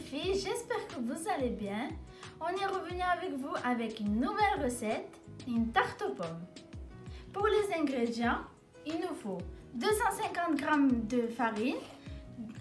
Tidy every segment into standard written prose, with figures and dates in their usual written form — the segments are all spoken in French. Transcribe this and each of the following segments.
filles, j'espère que vous allez bien. On est revenu avec vous avec une nouvelle recette, une tarte aux pommes. Pour les ingrédients, il nous faut 250 g de farine,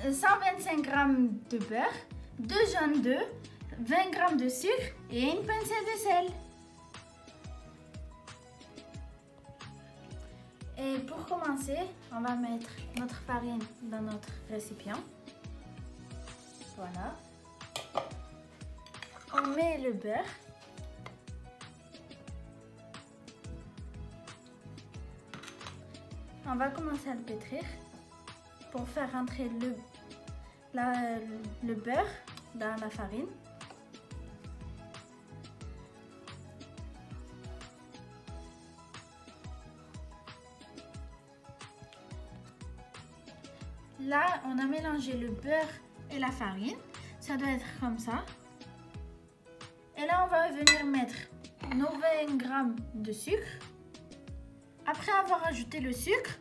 125 g de beurre, 2 jaunes d'œufs, 20 g de sucre et une pincée de sel. Et pour commencer, on va mettre notre farine dans notre récipient. Voilà. On met le beurre. On va commencer à le pétrir pour faire entrer le beurre dans la farine. Là, on a mélangé le beurre et la farine. Ça doit être comme ça. Et là, on va venir mettre nos 20 g de sucre. Après avoir ajouté le sucre,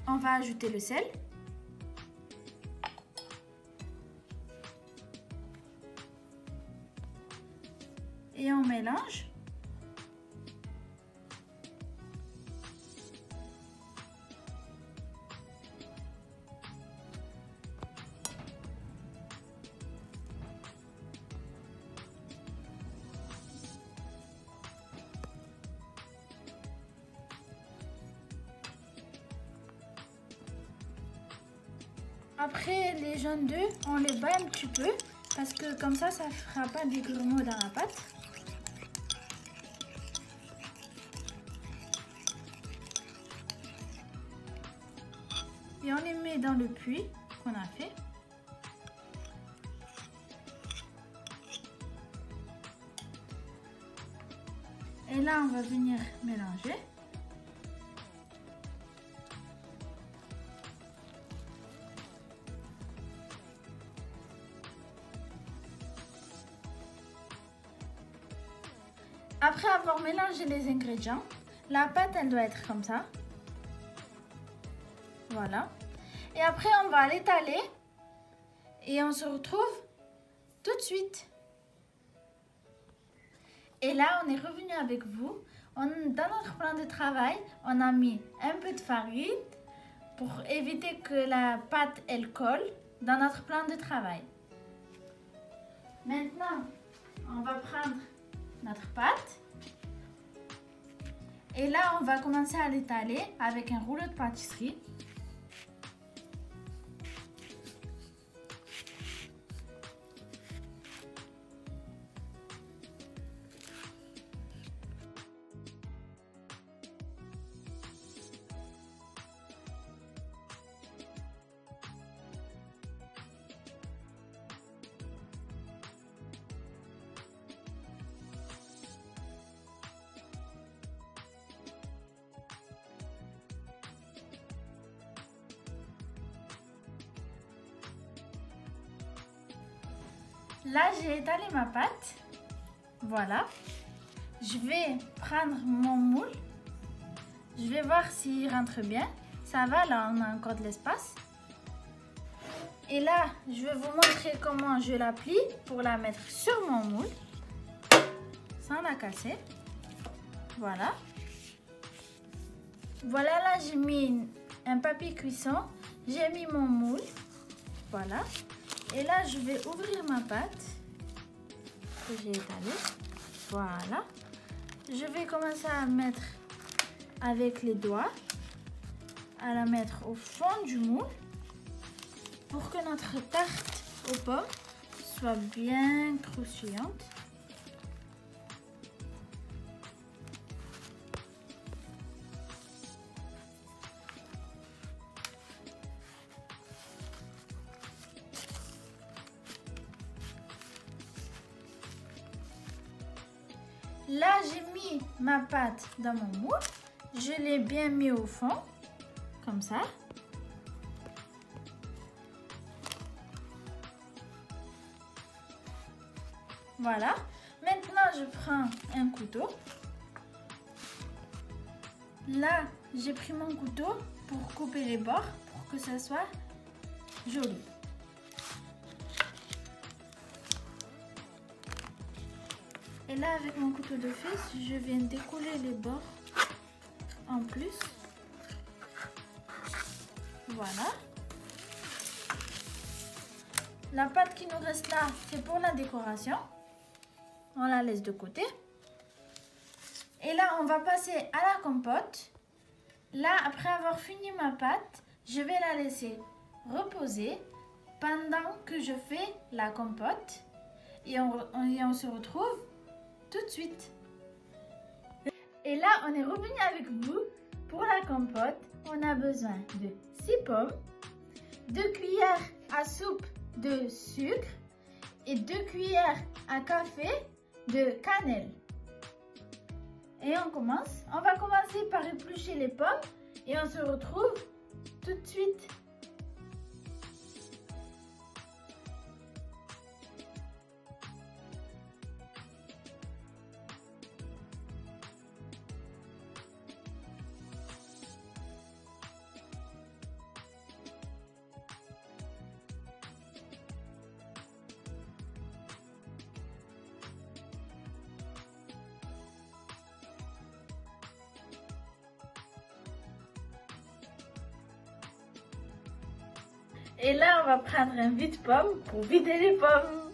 on va ajouter le sel. Et on mélange. Après les jaunes d'œufs, on les bat un petit peu parce que comme ça, ça ne fera pas des grumeaux dans la pâte. Et on les met dans le puits qu'on a fait. Et là, on va venir mélanger. Après avoir mélangé les ingrédients, la pâte elle doit être comme ça. Voilà. Et après on va l'étaler et on se retrouve tout de suite. Et là on est revenu avec vous. Dans notre plan de travail, on a mis un peu de farine pour éviter que la pâte elle colle dans notre plan de travail. Maintenant, on va prendre notre pâte et là on va commencer à l'étaler avec un rouleau de pâtisserie. Là, j'ai étalé ma pâte. Voilà. Je vais prendre mon moule. Je vais voir s'il rentre bien. Ça va, là, on a encore de l'espace. Et là, je vais vous montrer comment je la plie pour la mettre sur mon moule. Sans la casser. Voilà. Voilà, là, j'ai mis un papier cuisson. J'ai mis mon moule. Voilà. Et là, je vais ouvrir ma pâte que j'ai étalée. Voilà. Je vais commencer à mettre avec les doigts, à la mettre au fond du moule pour que notre tarte aux pommes soit bien croustillante. Là, j'ai mis ma pâte dans mon moule. Je l'ai bien mis au fond, comme ça. Voilà. Maintenant, je prends un couteau. Là, j'ai pris mon couteau pour couper les bords, pour que ça soit joli. Et là, avec mon couteau de fesse, je viens découler les bords en plus. Voilà. La pâte qui nous reste là, c'est pour la décoration. On la laisse de côté. Et là, on va passer à la compote. Là, après avoir fini ma pâte, je vais la laisser reposer pendant que je fais la compote. Et on se retrouve tout de suite. Et là, on est revenu avec vous pour la compote. On a besoin de 6 pommes, 2 cuillères à soupe de sucre et 2 cuillères à café de cannelle. Et on commence. On va commencer par éplucher les pommes et on se retrouve tout de suite. Et là, on va prendre un vide-pomme pour vider les pommes.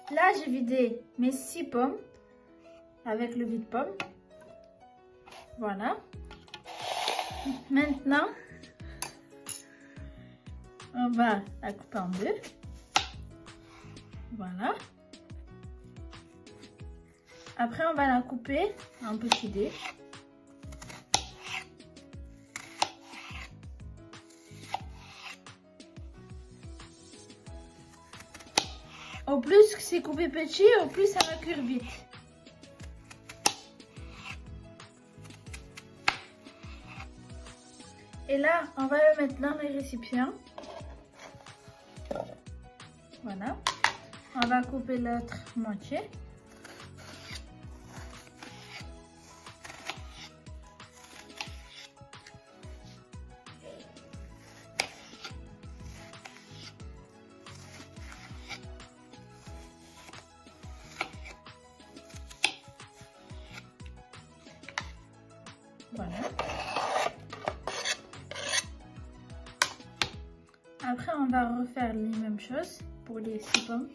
Là, j'ai vidé mes 6 pommes avec le vide-pomme. Voilà. Maintenant, on va la couper en deux. Voilà. Après, on va la couper en petits dés. Au plus c'est coupé petit, au plus ça va cuire vite. Et là, on va le mettre dans les récipients. Voilà. On va couper l'autre moitié. Voilà. Après, on va refaire les mêmes choses pour les 6 pommes.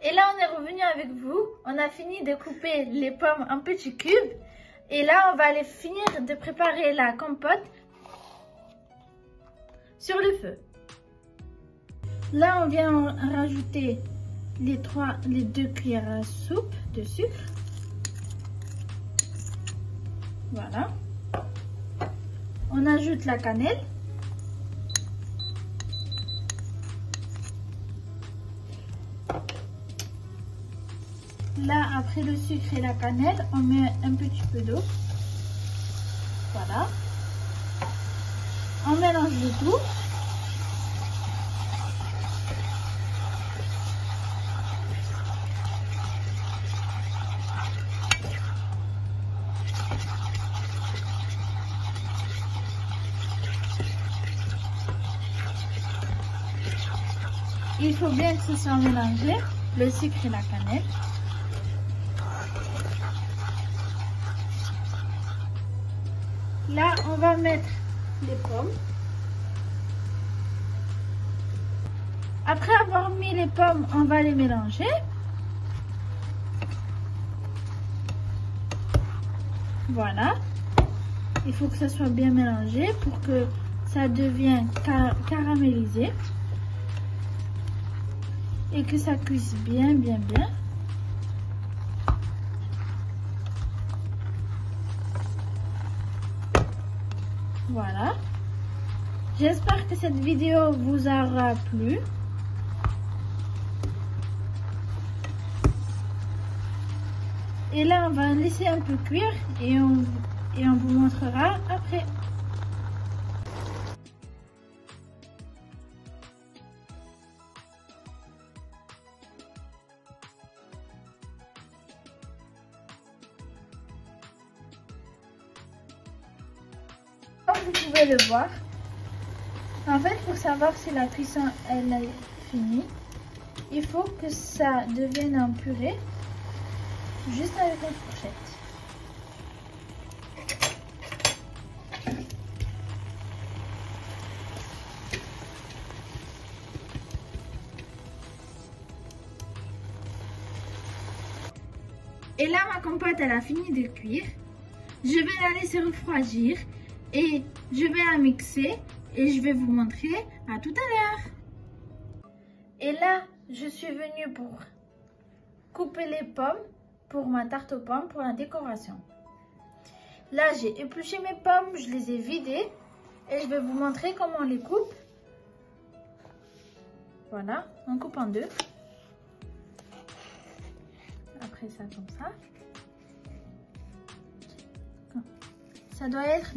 Et là, on est revenu avec vous. On a fini de couper les pommes en petits cubes. Et là, on va aller finir de préparer la compote sur le feu. Là, on vient rajouter les 2 cuillères à soupe de sucre. Voilà. On ajoute la cannelle. Là, après le sucre et la cannelle, on met un petit peu d'eau. Voilà. On mélange le tout. Il faut bien que ce soit mélangé, le sucre et la cannelle. Là, on va mettre les pommes. Après avoir mis les pommes, on va les mélanger. Voilà. Il faut que ça soit bien mélangé pour que ça devienne caramélisé. Et que ça cuise bien. Voilà. J'espère que cette vidéo vous aura plu. Et là, on va laisser un peu cuire et on vous montrera après. Comme vous pouvez le voir, en fait, pour savoir si la cuisson elle est finie, il faut que ça devienne un purée juste avec une fourchette. Et là, ma compote, elle a fini de cuire. Je vais la laisser refroidir et je vais la mixer et je vais vous montrer à tout à l'heure. Et là, je suis venue pour couper les pommes pour ma tarte aux pommes pour la décoration. Là, j'ai épluché mes pommes, je les ai vidées et je vais vous montrer comment on les coupe. Voilà, on coupe en 2. Après ça, comme ça. Ça doit être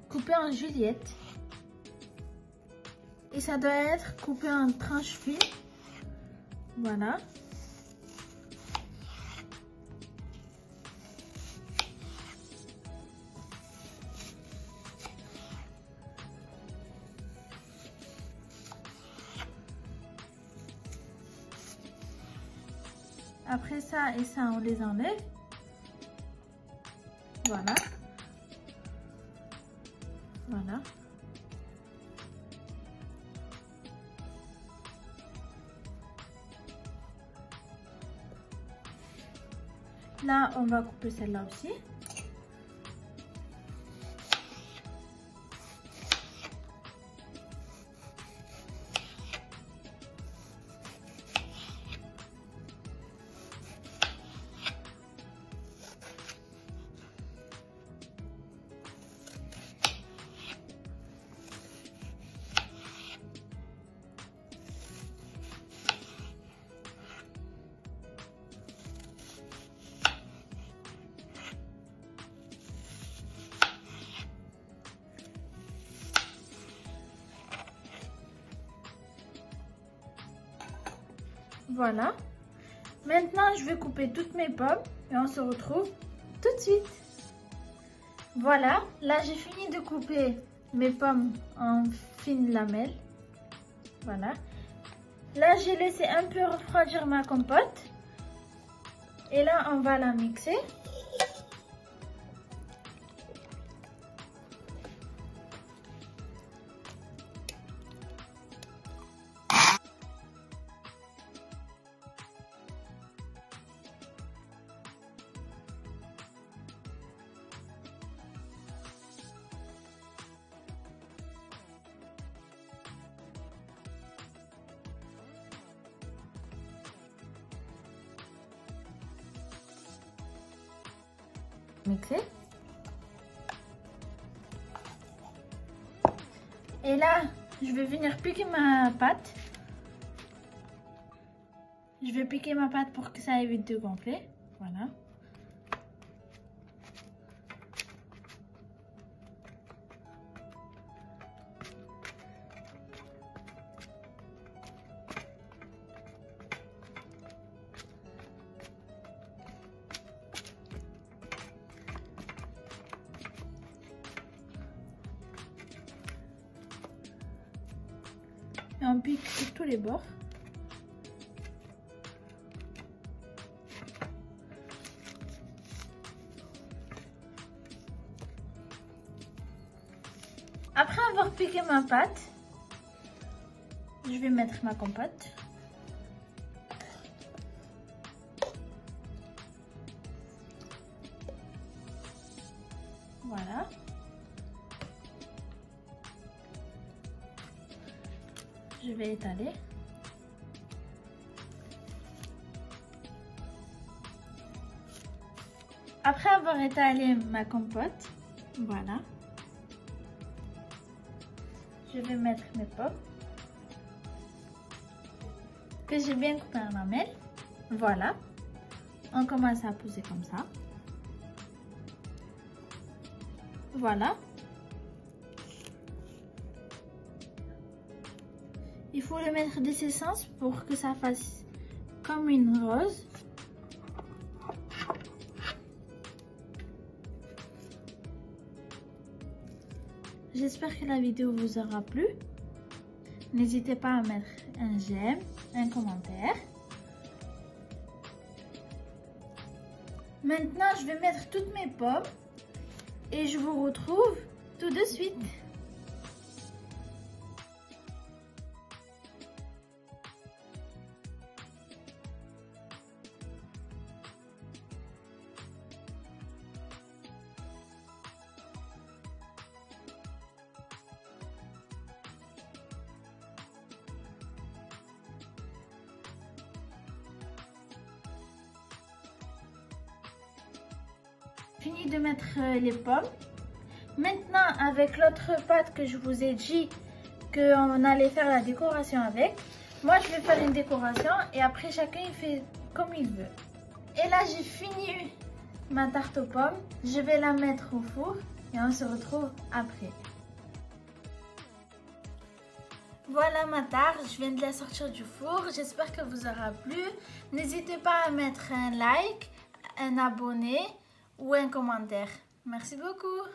coupé en Juliette. Et ça doit être coupé en tranches fines. Voilà. Après ça et ça, on les enlève. Voilà. Voilà. Là, on va couper celle-là aussi. Voilà. Maintenant, je vais couper toutes mes pommes et on se retrouve tout de suite. Voilà, là j'ai fini de couper mes pommes en fines lamelles. Voilà. Là, j'ai laissé un peu refroidir ma compote. Et là, on va la mixer. mixer. Et là, je vais venir piquer ma pâte. Je vais piquer ma pâte pour que ça évite de gonfler. Voilà. Et on pique sur tous les bords. Après avoir piqué ma pâte, je vais mettre ma compote. Voilà. Je vais étaler. Après avoir étalé ma compote, voilà. Je vais mettre mes pommes que j'ai bien coupées en lamelles. Voilà. On commence à poser comme ça. Voilà. Il faut le mettre de ce sens pour que ça fasse comme une rose. J'espère que la vidéo vous aura plu. N'hésitez pas à mettre un j'aime, un commentaire. Maintenant, je vais mettre toutes mes pommes et je vous retrouve tout de suite. Fini de mettre les pommes. Maintenant, avec l'autre pâte que je vous ai dit qu'on allait faire la décoration avec, moi je vais faire une décoration et après chacun il fait comme il veut. Et là j'ai fini ma tarte aux pommes. Je vais la mettre au four et on se retrouve après. Voilà ma tarte, je viens de la sortir du four. J'espère que vous aura plu. N'hésitez pas à mettre un like, un abonné ou un commentaire. Merci beaucoup.